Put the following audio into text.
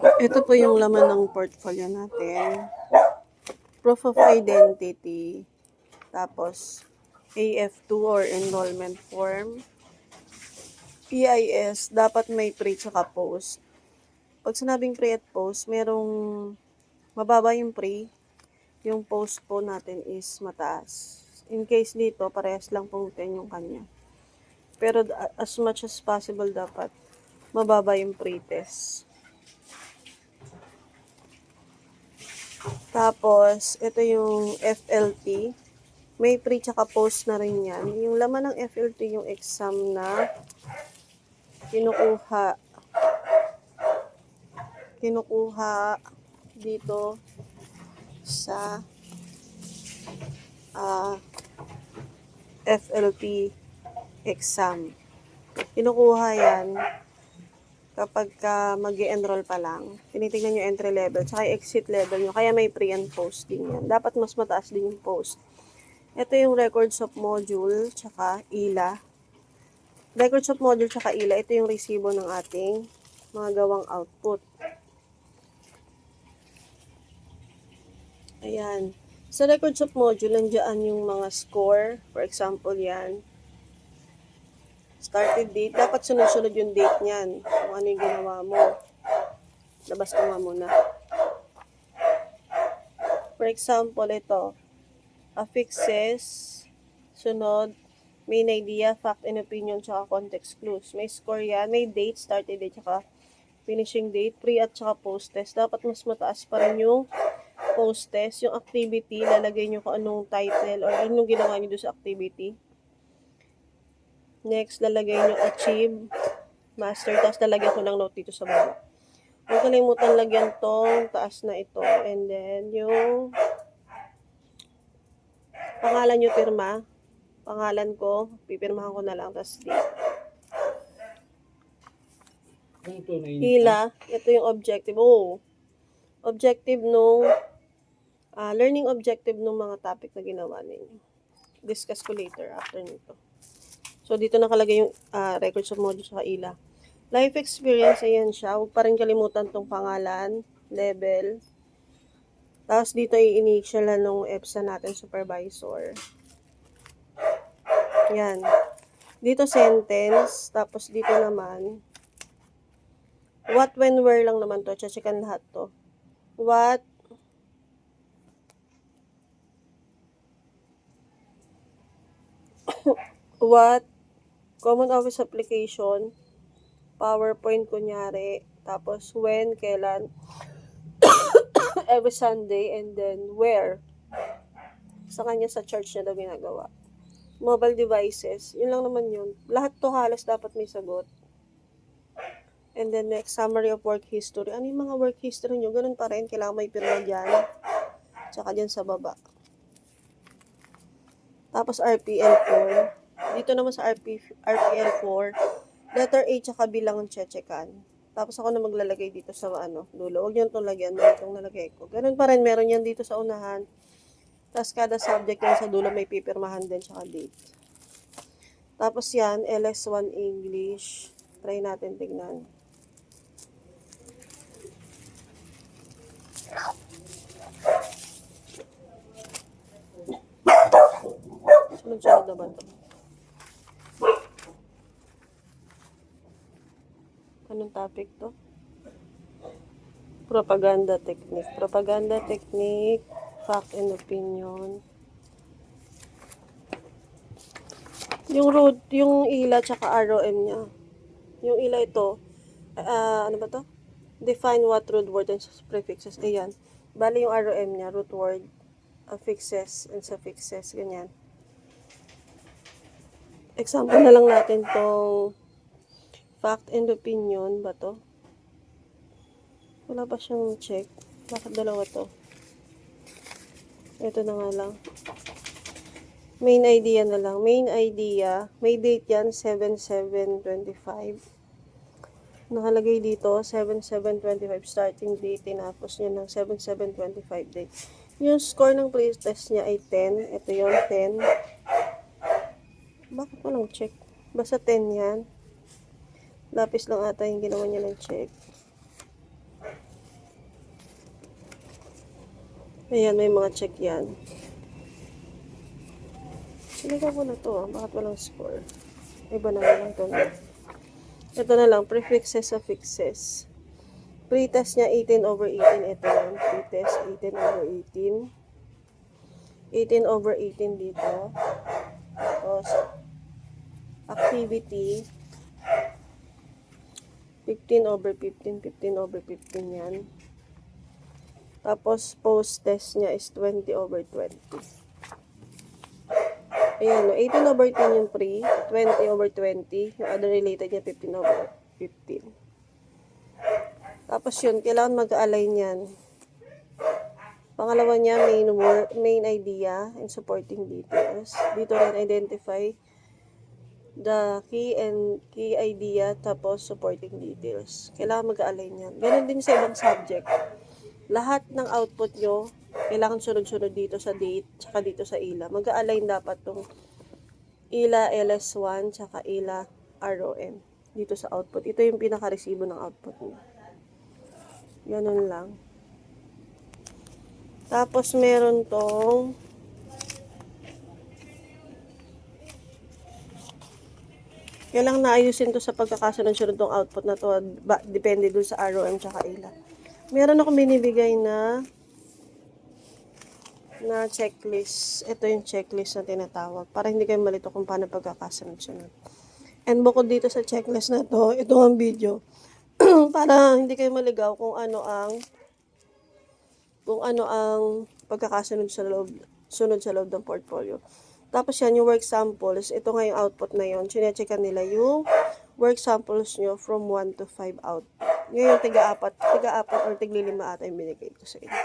Ito po yung laman ng portfolio natin. Proof of identity. Tapos, AF2 or enrollment form. PIS, dapat may pre tsaka post. Pag sinabing pre at post, merong mababa yung pre, yung post po natin is mataas. In case dito, parehas lang po 10 yung kanya. Pero as much as possible dapat mababa yung pre-test. Tapos, ito yung FLT. May pre tsaka post na rin yan. Yung laman ng FLT, yung exam na kinukuha dito sa FLT exam. Kinukuha yan kapag mag-enroll pa lang. Tinitingnan yung entry level, tsaka yung exit level nyo. Kaya may pre and post din yan. Dapat mas mataas din yung post. Ito yung records of module, tsaka ILA. Records of module, tsaka ILA, ito yung resibo ng ating mga gawang output. Ayan. Sa records of module, nandiyan yung mga score. For example, yan. Started date. Dapat sunod-sunod yung date niyan. Kung ano yung ginawa mo. Labas ko nga muna. For example, ito. Affixes. Sunod. Main idea, fact and opinion, tsaka context clues. May score yan. May date, started date, tsaka finishing date. Pre at tsaka post test. Dapat mas mataas pa rin yung post test. Yung activity, lalagay nyo kung anong title or anong ginawa nyo doon sa activity. Next, lalagay nyo achieve, master, tapos lalagyan ko ng note dito sa baba. Huwag kalimutan lagyan tong taas na ito. And then, yung pangalan nyo pirma. Pangalan ko, pipirmahan ko na lang, tapos date. Hila, ito yung objective. Objective nung, learning objective nung mga topic na ginawa ninyo. Discuss ko later after nito. So, dito nakalagay yung records of module sa ILA. Life experience, ayan siya. Huwag pa rin kalimutan tong pangalan, level. Tapos dito i-initial na nung EPSA natin, supervisor. Yan. Dito sentence. Tapos dito naman, what, when, where lang naman to. Checkan lahat to. What, common office application, PowerPoint kunyari, tapos when, kailan, every Sunday, and then where. Sa kanya sa church niya daw ginagawa. Mobile devices, yun lang naman yun. Lahat to halos dapat may sagot. And then next, summary of work history. Ano yung mga work history nyo? Ganun pa rin, kailangan may pirma dyan. Tsaka dyan sa baba. Tapos RPL4. Dito naman sa RPL4, letter A tsaka bilang ang chechekan. Tapos ako na maglalagay dito sa dulo. Huwag nyo itong lagyan. Itong nalagay ko. Ganun pa rin, meron yan dito sa unahan. Tapos kada subject yan sa dulo may pipirmahan din tsaka date. Tapos yan, LS1 English. Try natin tignan. Sunod-sunod na ba ito? Anong topic to? Propaganda technique. Propaganda technique, fact and opinion. Yung root, yung ILA tsaka ROM niya. Yung ILA ito, ano ba to? Define what root word and prefixes. Ayan. Bali yung ROM niya, root word, affixes and suffixes. Ganyan. Example na lang natin tong fact and opinion ba to? Wala pa siyang check. Bakit dalawa to? Ito na nga lang. Main idea na lang. Main idea. May date yan, 7/7/25. Nakalagay dito, 7/7/25 starting date. Tinapos niya ng 7/7/25 date. Yung score ng pre-test niya ay 10. Ito yung 10. Bakit walang check? Basta 10 yan. Lapis lang ata yung ginawa niya ng check. Ayan, may mga check yan. Siligaw ko na to, bakit walang score? Iba na lang to. Ito na lang, prefixes, suffixes. Pretest niya 18/18. Ito yan, pretest 18/18. 18/18 dito. Tapos, activity 15/15. 15/15 yan. Tapos, post-test niya is 20/20. Ayan, no? 18/10 yung pre, 20/20. Yung other related niya, 15/15. Tapos yun, kailangan mag-align yan. Pangalawa niya, main idea and supporting details. Dito rin identify the key idea, tapos supporting details. Kailangan mag-align yan. Ganun din sa ibang subject. Lahat ng output nyo, kailangan sunod-sunod dito sa date, tsaka dito sa ILA. Mag-align dapat tong ILA LS1, tsaka ILA ROM. Dito sa output. Ito yung pinaka-resibo ng output nyo. Ganun lang. Tapos meron tong kailangan naayusin to sa pagkakasunod-sunod tong output na to. Depende dun sa ROM tsaka ILA. Meron akong binibigay na checklist. Ito yung checklist na tinatawag. Para hindi kayo malito kung paano pagkakasunod-sunod. And bukod dito sa checklist na to, ito ang video. Para hindi kayo maligaw kung ano ang pagkakasunod sa loob ng portfolio. Tapos yan, yung work samples, ito nga yung output na yun. Chine-checkan nila yung work samples nyo from 1 to 5 out. Ngayon, tiga-apat or tigli-5 ata yung binigay ko sa inyo.